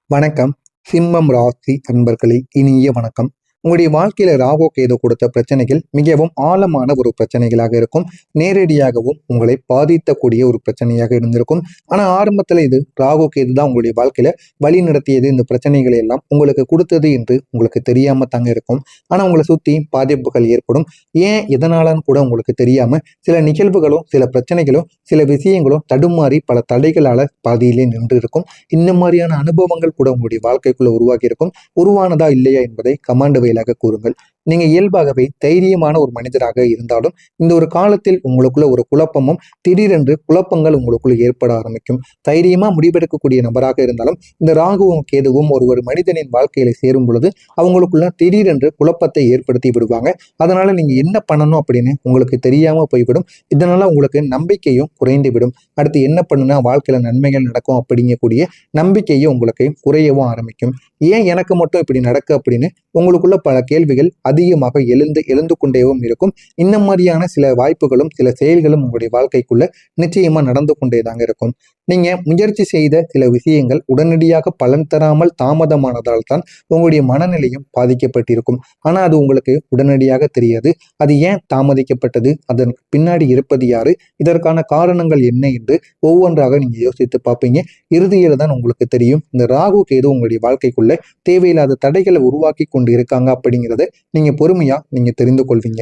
வணக்கம். சிம்மம் ராசி அன்பர்களே, இனிய வணக்கம். உங்களுடைய வாழ்க்கையில ராகு கேது கொடுத்த பிரச்சனைகள் மிகவும் ஆழமான ஒரு பிரச்சனைகளாக இருக்கும். நேரடியாகவும் உங்களை பாதித்தக்கூடிய ஒரு பிரச்சனையாக இருந்திருக்கும். ஆனா ஆரம்பத்துல இது ராகு கேது தான் உங்களுடைய வாழ்க்கையில வழி நடத்தியது, இந்த பிரச்சனைகளை எல்லாம் உங்களுக்கு கொடுத்தது என்று உங்களுக்கு தெரியாம தாங்க இருக்கும். ஆனா உங்களை சுத்தி பாதிப்புகள் ஏற்படும். ஏன் எதனாலன்னு கூட உங்களுக்கு தெரியாம சில நிகழ்வுகளும் சில பிரச்சனைகளும் சில விஷயங்களும் தடுமாறி பல தடைகளால பாதியிலே நின்று இருக்கும். இந்த மாதிரியான அனுபவங்கள் கூட உங்களுடைய வாழ்க்கைக்குள்ள உருவாகி இருக்கும். உருவானதா இல்லையா என்பதை கமாண்ட் வாயிலாக கூறுங்கள். நீங்க இயல்பாகவே தைரியமான ஒரு மனிதராக இருந்தாலும் இந்த ஒரு காலத்தில் உங்களுக்குள்ள ஒரு குழப்பமும் திடீரென்று குழப்பங்கள் உங்களுக்குள்ள ஏற்பட ஆரம்பிக்கும். தைரியமா முடிவெடுக்கக்கூடிய நபராக இருந்தாலும் இந்த ராகுவும் கேதுவும் ஒரு மனிதனின் வாழ்க்கையில சேரும் பொழுது அவங்களுக்குள்ள திடீரென்று குழப்பத்தை ஏற்படுத்தி விடுவாங்க. அதனால நீங்க என்ன பண்ணணும் அப்படின்னு உங்களுக்கு தெரியாம போய்விடும். இதனால உங்களுக்கு நம்பிக்கையும் குறைந்து விடும். அடுத்து என்ன பண்ணுனா வாழ்க்கையில நன்மைகள் நடக்கும் அப்படிங்கக்கூடிய நம்பிக்கையும் உங்களுக்கு குறையவும் ஆரம்பிக்கும். ஏன் எனக்கு மட்டும் இப்படி நடக்கு அப்படின்னு உங்களுக்குள்ள பல கேள்விகள் அதிகமாக எழுந்து கொண்டேவும் இருக்கும். இந்த மாதிரியான சில வாய்ப்புகளும் சில செயல்களும் உங்களுடைய வாழ்க்கைக்குள்ள நிச்சயமா நடந்து கொண்டேதாங்க இருக்கும். நீங்க முயற்சி செய்த சில விஷயங்கள் உடனடியாக பலன் தராமல் தாமதமானதால் தான் உங்களுடைய மனநிலையும் பாதிக்கப்பட்டிருக்கும். ஆனா அது உங்களுக்கு உடனடியாக தெரியாது. அது ஏன் தாமதிக்கப்பட்டது, அதற்கு பின்னாடி இருப்பது யாரு, இதற்கான காரணங்கள் என்ன என்று ஒவ்வொன்றாக நீங்க யோசித்து பார்ப்பீங்க. இறுதியில தான் உங்களுக்கு தெரியும் இந்த ராகு கேது உங்களுடைய வாழ்க்கைக்குள்ள தேவையில்லாத தடைகளை உருவாக்கி கொண்டு இருக்காங்க அப்படிங்கிறத நீங்க பொறுமையா நீங்க தெரிந்து கொள்வீங்க.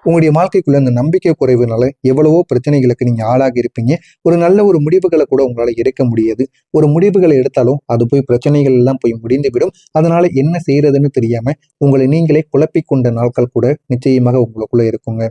உங்களுடைய வாழ்க்கைக்குள்ள இந்த நம்பிக்கை குறைவுனால எவ்வளவோ பிரச்சனைகளுக்கு நீங்க ஆளாகி இருப்பீங்க. ஒரு நல்ல ஒரு முடிவுகளை கூட உங்களால எடுக்க முடியாது. ஒரு முடிவுகளை எடுத்தாலும் அது போய் பிரச்சனைகள் எல்லாம் போய் முடிந்து விடும். அதனால என்ன செய்யறதுன்னு தெரியாம உங்களை நீங்களே குழப்பிக் கொண்ட நாட்கள் கூட நிச்சயமாக உங்களுக்குள்ள இருக்குங்க.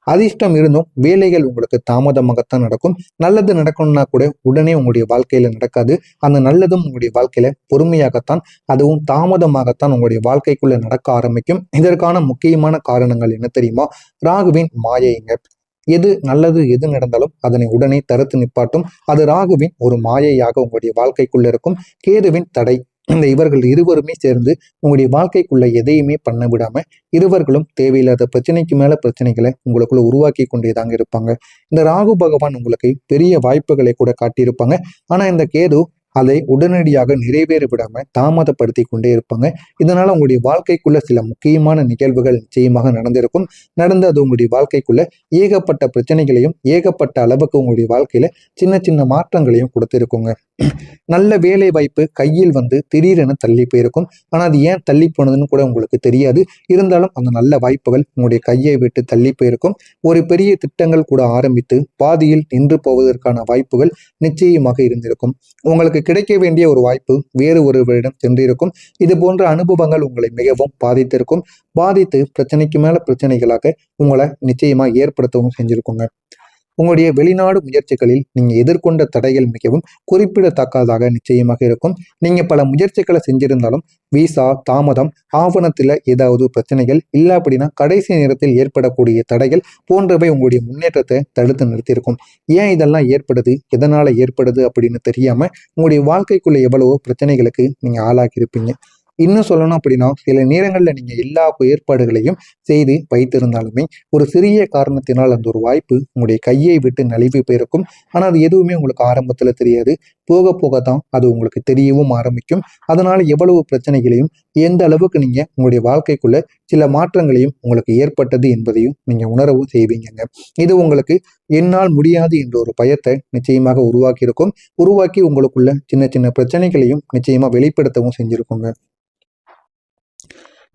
அதிர்ஷ்டம் இருந்தும் வேலைகள் உங்களுக்கு தாமதமாகத்தான் நடக்கும். நல்லது நடக்கணும்னா கூட உடனே உங்களுடைய வாழ்க்கையில நடக்காது. அந்த நல்லதும் உங்களுடைய வாழ்க்கையில பொறுமையாகத்தான், அதுவும் தாமதமாகத்தான் உங்களுடைய வாழ்க்கைக்குள்ள நடக்க ஆரம்பிக்கும். இதற்கான முக்கியமான காரணங்கள் என்ன தெரியுமா? ராகுவின் மாயைங்க. எது நல்லது எது நடந்தாலும் அதனை உடனே தடுத்து நிப்பாட்டும். அது ராகுவின் ஒரு மாயையாக உங்களுடைய வாழ்க்கைக்குள்ள இருக்கும். கேதுவின் தடை. இந்த இவர்கள் இருவருமே சேர்ந்து உங்களுடைய வாழ்க்கைக்குள்ள எதையுமே பண்ண விடாம இருவர்களும் தேவையில்லாத பிரச்சனைக்கு மேல பிரச்சனைகளை உங்களுக்குள்ள உருவாக்கி கொண்டேதாங்க இருப்பாங்க. இந்த ராகு பகவான் உங்களுக்கு பெரிய வாய்ப்புகளை கூட காட்டியிருப்பாங்க. ஆனா இந்த கேது அதை உடனடியாக நிறைவேற விடாம தாமதப்படுத்தி கொண்டே இருப்பாங்க. இதனால உங்களுடைய வாழ்க்கைக்குள்ள சில முக்கியமான நிகழ்வுகள் நிச்சயமாக நடந்திருக்கும். நடந்து அது உங்களுடைய வாழ்க்கைக்குள்ள ஏகப்பட்ட பிரச்சனைகளையும் ஏகப்பட்ட அளவுக்கு உங்களுடைய வாழ்க்கையில சின்ன சின்ன மாற்றங்களையும் கொடுத்திருக்குங்க. நல்ல வேலை வாய்ப்பு கையில் வந்து திடீரென தள்ளி போயிருக்கும். ஆனா அது ஏன் தள்ளி போனதுன்னு கூட உங்களுக்கு தெரியாது. இருந்தாலும் அந்த நல்ல வாய்ப்புகள் உங்களுடைய கையை விட்டு தள்ளி போயிருக்கும். ஒரு பெரிய திட்டங்கள் கூட ஆரம்பித்து பாதியில் நின்று போவதற்கான வாய்ப்புகள் நிச்சயமாக இருந்திருக்கும். உங்களுக்கு கிடைக்க வேண்டிய ஒரு வாய்ப்பு வேறு ஒருவரிடம் சென்றிருக்கும். இது போன்ற அனுபவங்கள் உங்களை மிகவும் பாதித்திருக்கும். பாதித்து பிரச்சனைக்கு மேல பிரச்சனைகளாக உங்களை நிச்சயமா ஏற்படுத்தவும் செஞ்சிருக்குங்க. உங்களுடைய வெளிநாடு முயற்சிகளில் நீங்க எதிர்கொண்ட தடைகள் மிகவும் குறிப்பிடத்தக்கதாக நிச்சயமாக இருக்கும். நீங்க பல முயற்சிகளை செஞ்சிருந்தாலும் விசா தாமதம், ஆவணத்துல ஏதாவது பிரச்சனைகள் இல்லை அப்படின்னா கடைசி நேரத்தில் ஏற்படக்கூடிய தடைகள் போன்றவை உங்களுடைய முன்னேற்றத்தை தடுத்து நிறுத்தியிருக்கும். ஏன் இதெல்லாம் ஏற்படுது, எதனால ஏற்படுது அப்படின்னு தெரியாம உங்களுடைய வாழ்க்கைக்குள்ள எவ்வளவோ பிரச்சனைகளுக்கு நீங்க ஆளாகி இருப்பீங்க. இன்னும் சொல்லணும் அப்படின்னா சில நேரங்களில் நீங்க எல்லா ஏற்பாடுகளையும் செய்து வைத்திருந்தாலுமே ஒரு சிறிய காரணத்தினால் அந்த ஒரு வாய்ப்பு உங்களுடைய கையை விட்டு நழுவி போயிருக்கும். ஆனால் அது எதுவுமே உங்களுக்கு ஆரம்பத்தில் தெரியாது. போக போக தான் அது உங்களுக்கு தெரியவும் ஆரம்பிக்கும். அதனால எவ்வளவு பிரச்சனைகளையும் எந்த அளவுக்கு நீங்க உங்களுடைய வாழ்க்கைக்குள்ள சில மாற்றங்களையும் உங்களுக்கு ஏற்பட்டது என்பதையும் நீங்க உணரவும் செய்வீங்க. இது உங்களுக்கு என்னால் முடியாது என்ற ஒரு பயத்தை நிச்சயமாக உருவாக்கி இருக்கும். உருவாக்கி உங்களுக்குள்ள சின்ன சின்ன பிரச்சனைகளையும் நிச்சயமா வெளிப்படுத்தவும் செஞ்சிருக்குங்க.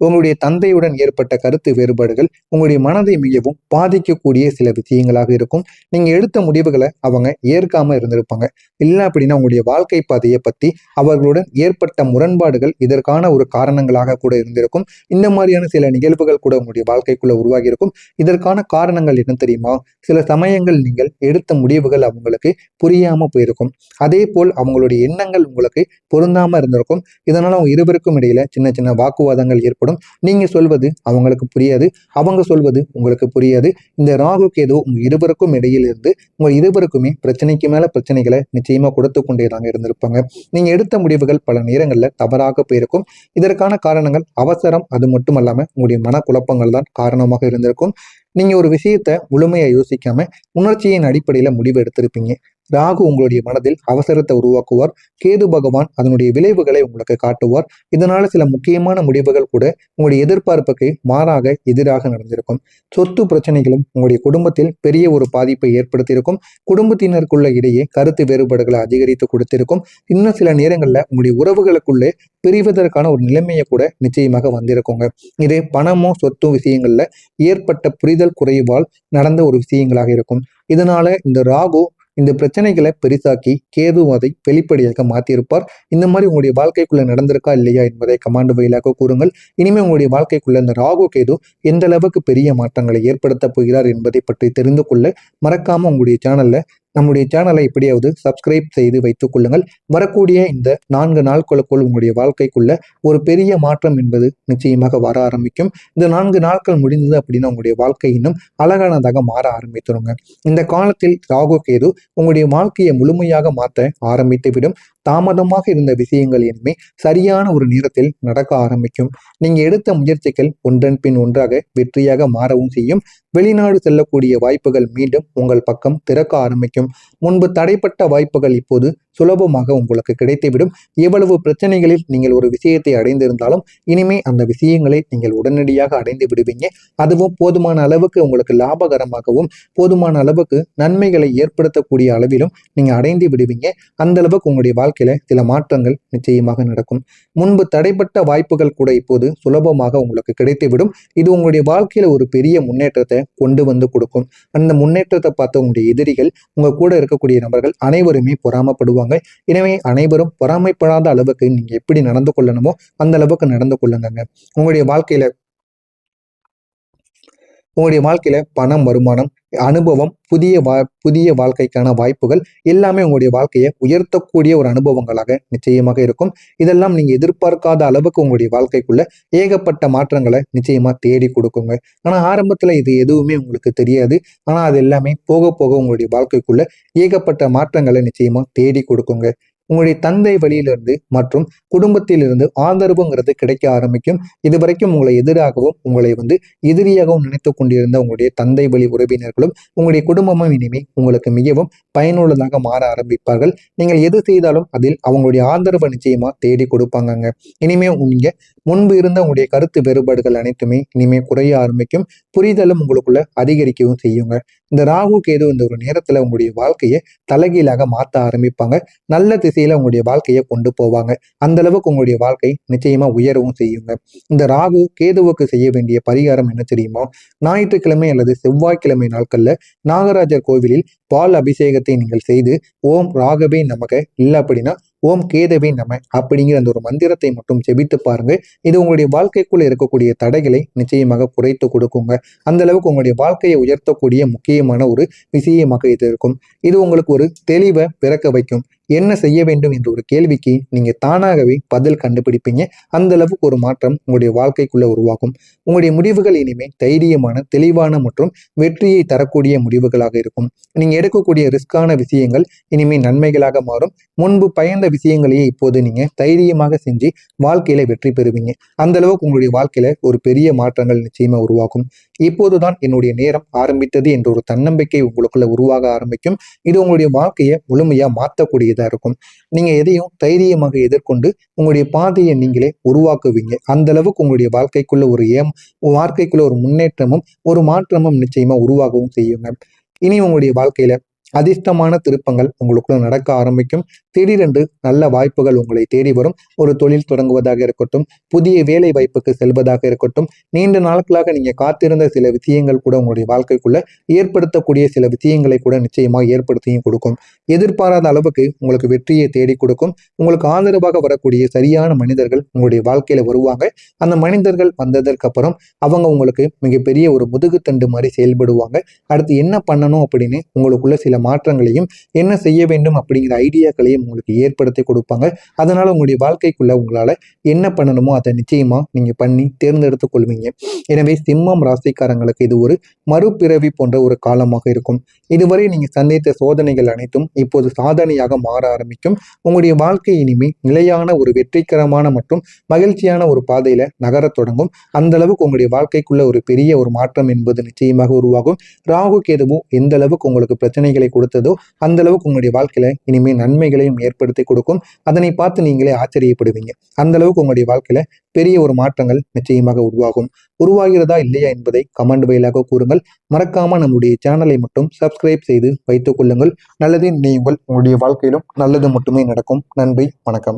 உங்களுடைய தந்தையுடன் ஏற்பட்ட கருத்து வேறுபாடுகள் உங்களுடைய மனதை மிகவும் பாதிக்கக்கூடிய சில விஷயங்களாக இருக்கும். நீங்க எடுத்த முடிவுகளை அவங்க ஏற்காம இருந்திருப்பாங்க. இல்லை அப்படின்னா உங்களுடைய வாழ்க்கை பாதையை பத்தி அவர்களுடன் ஏற்பட்ட முரண்பாடுகள் இதற்கான ஒரு காரணங்களாக கூட இருந்திருக்கும். இந்த மாதிரியான சில நிகழ்வுகள் கூட உங்களுடைய வாழ்க்கைக்குள்ள உருவாகி இருக்கும். இதற்கான காரணங்கள் என்ன தெரியுமா? சில சமயங்கள் நீங்கள் எடுத்த முடிவுகள் அவங்களுக்கு புரியாம போயிருக்கும். அதே போல் அவங்களுடைய எண்ணங்கள் உங்களுக்கு பொருந்தாம இருந்திருக்கும். இதனால அவங்க இருவருக்கும் இடையில சின்ன சின்ன வாக்குவாதங்கள் ஏற்படும். நீங்க சொல்வது அவங்களுக்கு புரியாது, அவங்க சொல்வது உங்களுக்கு புரியாது. இந்த ராகு கேது உங்க இருவருக்கும் இடையில் இருந்து உங்க இருவருக்குமே பிரச்சனைக்கு மேல பிரச்சனைகளை நிச்சயமா கொடுத்து கொண்டேதாங்க இருந்திருப்பாங்க. நீங்க எடுத்த முடிவுகள் பல நேரங்கள்ல தவறாக போயிருக்கும். இதற்கான காரணங்கள் அவசரம், அது மட்டுமல்லாம உங்களுடைய மனக்குழப்பங்கள் தான் காரணமாக இருந்திருக்கும். நீங்க ஒரு விஷயத்த முழுமையா யோசிக்காம உணர்ச்சியின் அடிப்படையில முடிவு எடுத்திருப்பீங்க. ராகு உங்களுடைய மனதில் அவசரத்தை உருவாக்குவார். கேது பகவான் அதனுடைய விளைவுகளை உங்களுக்கு காட்டுவார். இதனால சில முக்கியமான முடிவுகள் கூட உங்களுடைய எதிர்பார்ப்புக்கு மாறாக எதிராக நடந்திருக்கும். சொத்து பிரச்சனைகளும் உங்களுடைய குடும்பத்தில் பெரிய ஒரு பாதிப்பை ஏற்படுத்தியிருக்கும். குடும்பத்தினருக்குள்ள இடையே கருத்து வேறுபாடுகளை அதிகரித்து கொடுத்திருக்கும். இன்னும் சில நேரங்களில் உங்களுடைய உறவுகளுக்குள்ளே பிரிவதற்கான ஒரு நிலைமையை கூட நிச்சயமாக வந்திருக்குங்க. இது பணமோ சொத்து விஷயங்கள்ல ஏற்பட்ட புரிதல் குறைவால் நடந்த ஒரு விஷயங்களாக இருக்கும். இதனால இந்த ராகு இந்த பிரச்சனைகளை பெரிசாக்கி கேது அதை வெளிப்படையாக மாற்றியிருப்பார். இந்த மாதிரி உங்களுடைய வாழ்க்கைக்குள்ள நடந்திருக்கா இல்லையா என்பதை கமாண்ட் வழியாக கூறுங்கள். இனிமேல் உங்களுடைய வாழ்க்கைக்குள்ள இந்த ராகு கேது எந்த அளவுக்கு பெரிய மாற்றங்களை ஏற்படுத்த போகிறார் என்பதை பற்றி தெரிந்து கொள்ள மறக்காம உங்களுடைய நம்முடைய சேனலை எப்படியாவது சப்ஸ்கிரைப் செய்து வைத்துக் கொள்ளுங்கள். வரக்கூடிய இந்த 4 நாட்களுக்குள் உங்களுடைய வாழ்க்கைக்குள்ள ஒரு பெரிய மாற்றம் என்பது நிச்சயமாக வர ஆரம்பிக்கும். இந்த 4 நாட்கள் முடிந்தது அப்படின்னா உங்களுடைய வாழ்க்கை இன்னும் அழகானதாக மாற ஆரம்பித்துருங்க. இந்த காலத்தில் ராகு கேது உங்களுடைய வாழ்க்கையை முழுமையாக மாற்ற ஆரம்பித்து விடும். தாமதமாக இருந்த விஷயங்கள் இனிமே சரியான ஒரு நேரத்தில் நடக்க ஆரம்பிக்கும். நீங்க எடுத்த முயற்சிகள் ஒன்றன் பின் ஒன்றாக வெற்றியாக மாறவும் செய்யும். வெளிநாடு செல்லக்கூடிய வாய்ப்புகள் மீண்டும் உங்கள் பக்கம் திறக்க ஆரம்பிக்கும். முன்பு தடைப்பட்ட வாய்ப்புகள் இப்போது சுலபமாக உங்களுக்கு கிடைத்துவிடும். எவ்வளவு பிரச்சனைகளில் நீங்கள் ஒரு விஷயத்தை அடைந்திருந்தாலும் இனிமே அந்த விஷயங்களை நீங்கள் உடனடியாக அடைந்து விடுவீங்க. அதுவும் போதுமான அளவுக்கு உங்களுக்கு லாபகரமாகவும் போதுமான அளவுக்கு நன்மைகளை ஏற்படுத்தக்கூடிய அளவிலும் நீங்க அடைந்து விடுவீங்க. அந்த அளவுக்கு உங்களுடைய வாழ்க்கையில சில மாற்றங்கள் நிச்சயமாக நடக்கும். முன்பு தடைப்பட்ட வாய்ப்புகள் கூட இப்போது சுலபமாக உங்களுக்கு கிடைத்துவிடும். இது உங்களுடைய வாழ்க்கையில ஒரு பெரிய முன்னேற்றத்தை கொண்டு வந்து கொடுக்கும். அந்த முன்னேற்றத்தை பார்த்த உங்களுடைய எதிரிகள் உங்க கூட இருக்கக்கூடிய நபர்கள் அனைவருமே பொறாமப்படுவாங்க. எனவே அனைவரும் பொறாமைப்படாத அளவுக்கு நீங்க எப்படி நடந்து கொள்ளணுமோ அந்த அளவுக்கு நடந்து கொள்ளுங்க. உங்களுடைய வாழ்க்கையில பணம், வருமானம், அனுபவம், புதிய வாழ்க்கைக்கான வாய்ப்புகள் எல்லாமே உங்களுடைய வாழ்க்கையை உயர்த்தக்கூடிய ஒரு அனுபவங்களாக நிச்சயமாக இருக்கும். இதெல்லாம் நீங்க எதிர்பார்க்காத அளவுக்கு உங்களுடைய வாழ்க்கைக்குள்ள ஏகப்பட்ட மாற்றங்களை நிச்சயமா தேடி கொடுக்குங்க. ஆனா ஆரம்பத்துல இது எதுவுமே உங்களுக்கு தெரியாது. ஆனா அது எல்லாமே போக போக உங்களுடைய வாழ்க்கைக்குள்ள ஏகப்பட்ட மாற்றங்களை நிச்சயமா தேடி கொடுக்குங்க. உங்களுடைய தந்தை வழியிலிருந்து மற்றும் குடும்பத்திலிருந்து ஆதரவுங்கிறது கிடைக்க ஆரம்பிக்கும். இதுவரைக்கும் உங்களை எதிராகவும் உங்களை எதிரியாகவும் நினைத்து கொண்டிருந்த உங்களுடைய தந்தை வழி உறவினர்களும் உங்களுடைய குடும்பமும் இனிமே உங்களுக்கு மிகவும் பயனுள்ளதாக மாற ஆரம்பிப்பார்கள். நீங்கள் எது செய்தாலும் அதில் அவங்களுடைய ஆதரவை நிச்சயமா தேடி கொடுப்பாங்க. இனிமே நீங்க முன்பு இருந்த உங்களுடைய கருத்து வேறுபாடுகள் அனைத்துமே இனிமே குறைய ஆரம்பிக்கும். புரிதலும் உங்களுக்குள்ள அதிகரிக்கவும் செய்யுங்க. இந்த ராகு கேது இந்த ஒரு நேரத்துல உங்களுடைய வாழ்க்கையை தலைகீழாக மாற்ற ஆரம்பிப்பாங்க. நல்ல திசையில உங்களுடைய வாழ்க்கையை கொண்டு போவாங்க. அந்த அளவுக்கு உங்களுடைய வாழ்க்கை நிச்சயமா உயரவும் செய்யுங்க. இந்த ராகு கேதுவுக்கு செய்ய வேண்டிய பரிகாரம் என்ன தெரியுமா? ஞாயிற்றுக்கிழமை அல்லது செவ்வாய்க்கிழமை நாட்கள்ல நாகராஜர் கோவிலில் பால் அபிஷேகத்தை நீங்கள் செய்து ஓம் ராகவே நமக, இல்லை அப்படின்னா ஓம் கேதவே நம அப்படிங்கிற அந்த ஒரு மந்திரத்தை மட்டும் ஜெபித்து பாருங்க. இது உங்களுடைய வாழ்க்கைக்குள்ள இருக்கக்கூடிய தடைகளை நிச்சயமாக குறைத்து கொடுக்குங்க. அந்த அளவுக்கு உங்களுடைய வாழ்க்கையை உயர்த்தக்கூடிய முக்கியமான ஒரு விஷயமாக இது இருக்கும். இது உங்களுக்கு ஒரு தெளிவை பிறக்க வைக்கும். என்ன செய்ய வேண்டும் என்ற ஒரு கேள்விக்கு நீங்க தானாகவே பதில் கண்டுபிடிப்பீங்க. அந்த அளவுக்கு ஒரு மாற்றம் உங்களுடைய வாழ்க்கைக்குள்ள உருவாகும். உங்களுடைய முடிவுகள் இனிமே தைரியமான, தெளிவான மற்றும் வெற்றியை தரக்கூடிய முடிவுகளாக இருக்கும். நீங்க எடுக்கக்கூடிய ரிஸ்கான விஷயங்கள் இனிமே நன்மைகளாக மாறும். முன்பு பயந்த விஷயங்களையே இப்போது நீங்க தைரியமாக செஞ்சு வாழ்க்கையில வெற்றி பெறுவீங்க. அந்த அளவுக்கு உங்களுடைய வாழ்க்கையில ஒரு பெரிய மாற்றங்கள் நிச்சயமா உருவாகும். இப்போதுதான் என்னுடைய நேரம் ஆரம்பித்தது என்ற ஒரு தன்னம்பிக்கை உங்களுக்குள்ள உருவாக ஆரம்பிக்கும். இது உங்களுடைய வாழ்க்கையை முழுமையா மாற்றக்கூடியதா இருக்கும். நீங்க எதையும் தைரியமாக எதிர்கொண்டு உங்களுடைய பாதையை நீங்களே உருவாக்குவீங்க. அந்த அளவுக்கு உங்களுடைய வாழ்க்கைக்குள்ள ஒரு முன்னேற்றமும் ஒரு மாற்றமும் நிச்சயமா உருவாகவும் செய்யுங்க. இனி உங்களுடைய வாழ்க்கையில அதிர்ஷ்டமான திருப்பங்கள் உங்களுக்குள்ள நடக்க ஆரம்பிக்கும். திடீரென்று நல்ல வாய்ப்புகள் உங்களை தேடி வரும். ஒரு தொழில் தொடங்குவதாக இருக்கட்டும், புதிய வேலை வாய்ப்புக்கு செல்வதாக இருக்கட்டும், நீண்ட நாட்களாக நீங்க காத்திருந்த சில விஷயங்கள் கூட உங்களுடைய வாழ்க்கைக்குள்ள ஏற்படுத்தக்கூடிய சில விஷயங்களை கூட நிச்சயமா ஏற்படுத்தியும் கொடுக்கும். எதிர்பாராத அளவுக்கு உங்களுக்கு வெற்றியை தேடி கொடுக்கும். உங்களுக்கு ஆதரவாக வரக்கூடிய சரியான மனிதர்கள் உங்களுடைய வாழ்க்கையில வருவாங்க. அந்த மனிதர்கள் வந்ததற்கு அப்புறம் அவங்க உங்களுக்கு மிகப்பெரிய ஒரு முதுகுத்தண்டு மாதிரி செயல்படுவாங்க. அடுத்து என்ன பண்ணணும் அப்படின்னு உங்களுக்குள்ள சில மாற்றங்களையும் என்ன செய்ய வேண்டும் அப்படிங்கிற ஐடியாக்களையும் உங்களுக்கு ஏற்படுத்தி கொடுப்பாங்க. அதனால உங்களுடைய வாழ்க்கைக்குள்ள உங்களால என்ன பண்ணணுமோ அதை நிச்சயமா நீங்க பண்ணி தேர்ந்தெடுத்துக் கொள்வீங்க. எனவே சிம்மம் ராசிக்காரங்களுக்கு இது ஒரு மறுபிறவி போன்ற ஒரு காலமாக இருக்கும். இதுவரை நீங்க சந்தித்த சோதனைகள் அனைத்தும் இப்போது சாதனையாக மாற ஆரம்பிக்கும். உங்களுடைய வாழ்க்கை இனிமே நிலையான ஒரு வெற்றிகரமான மற்றும் மகிழ்ச்சியான ஒரு பாதையில நகரத் தொடங்கும். அந்த அளவுக்கு உங்களுடைய வாழ்க்கைக்குள்ள ஒரு பெரிய ஒரு மாற்றம் என்பது நிச்சயமாக உருவாகும். ராகு கேதுவும் எந்த அளவுக்கு உங்களுக்கு பிரச்சனைகளை கொடுத்ததோ அந்த அளவுக்கு உங்களுடைய வாழ்க்கையில இனிமே நன்மைகளையும் ஏற்படுத்தி கொடுக்கும். அதனை பார்த்து நீங்களே ஆச்சரியப்படுவீங்க. அந்த அளவுக்கு உங்களுடைய வாழ்க்கையில பெரிய ஒரு மாற்றங்கள் நிச்சயமாக உருவாகும். உருவாகிறதா இல்லையா என்பதை கமெண்ட் வாயிலாக கூறுங்கள். மறக்காம நம்முடைய சேனலை மட்டும் சப்ஸ்கிரைப் செய்து வைத்துக் கொள்ளுங்கள். நல்லதே நினையுங்கள். உங்களுடைய வாழ்க்கையிலும் நல்லது மட்டுமே நடக்கும். நன்றி, வணக்கம்.